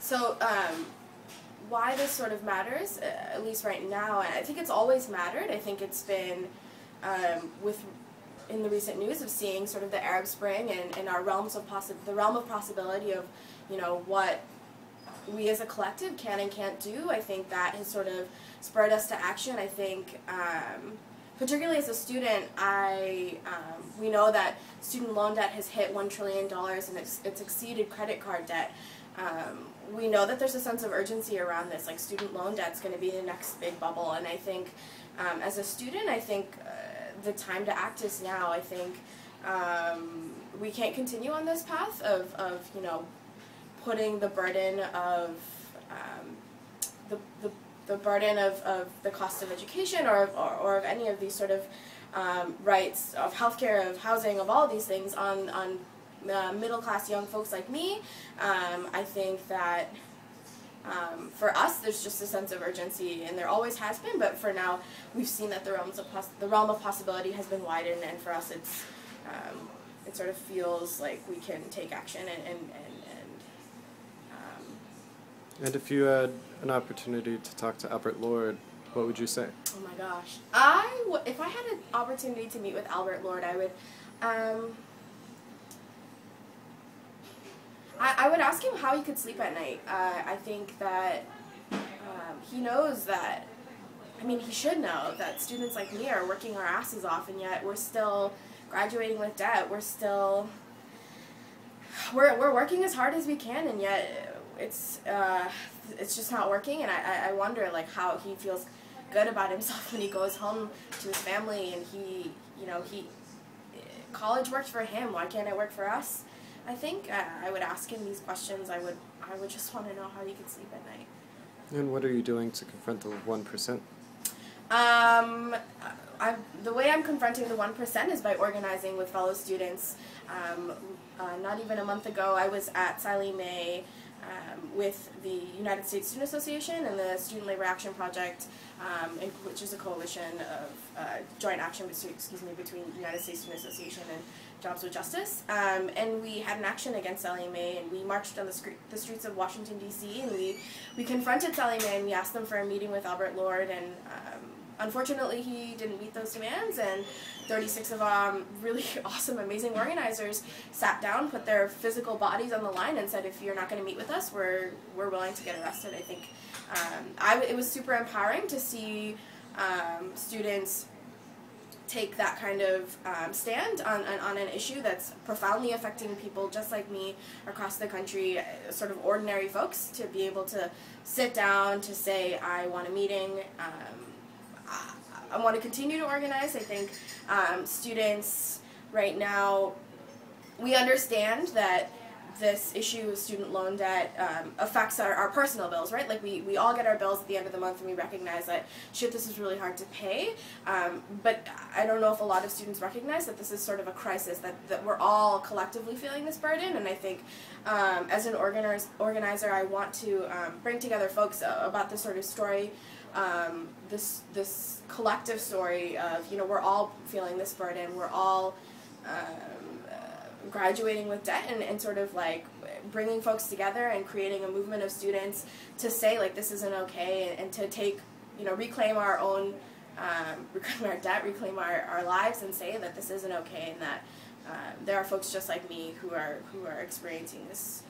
So, why this sort of matters, at least right now, and I think it's always mattered. I think it's been in the recent news of seeing sort of the Arab Spring and our realm of possibility of, what we as a collective can and can't do. I think that has sort of spurred us to action. I think, particularly as a student, we know that student loan debt has hit $1 trillion and it's exceeded credit card debt. We know that there's a sense of urgency around this, like student loan debt's going to be the next big bubble, and I think as a student, I think the time to act is now. I think we can't continue on this path of putting the burden of the burden of the cost of education or of any of these sort of rights of healthcare, of housing, of all of these things on middle-class young folks like me. I think that for us, there's just a sense of urgency, and there always has been. But for now, we've seen that the realm of possibility has been widened, and for us, it sort of feels like we can take action And if you had an opportunity to talk to Albert Lord, what would you say? Oh my gosh, if I had an opportunity to meet with Albert Lord, I would. I would ask him how he could sleep at night. I think that he knows that, he should know that students like me are working our asses off, and yet we're still graduating with debt. We're working as hard as we can, and yet it's just not working. And I wonder how he feels good about himself when he goes home to his family, and college worked for him. Why can't it work for us? I think I would ask him these questions. I would just want to know how he could sleep at night. And what are you doing to confront the 1%? The way I'm confronting the 1% is by organizing with fellow students. Not even a month ago, I was at Sallie Mae with the United States Student Association and the Student Labor Action Project, which is a coalition of joint action between the United States Student Association and Jobs with Justice. And we had an action against Sallie Mae, and we marched on the streets of Washington, D.C., and we confronted Sallie Mae, and we asked them for a meeting with Albert Lord, and unfortunately, he didn't meet those demands, and 36 of really awesome, amazing organizers sat down, put their physical bodies on the line, and said, if you're not going to meet with us, we're willing to get arrested. I think it was super empowering to see students take that kind of stand on an issue that's profoundly affecting people just like me across the country, sort of ordinary folks, to be able to sit down, to say, I want a meeting. I want to continue to organize. I think students right now, we understand that this issue of student loan debt affects our personal bills, right? Like we all get our bills at the end of the month, and we recognize that, shit, this is really hard to pay. But I don't know if a lot of students recognize that this is sort of a crisis, that we're all collectively feeling this burden. And I think as an organizer, I want to bring together folks about this sort of story, this collective story of, we're all feeling this burden, we're all graduating with debt, and sort of bringing folks together and creating a movement of students to say, this isn't okay, and to take, reclaim our own, reclaim our debt, reclaim our lives, and say that this isn't okay, and that there are folks just like me who are experiencing this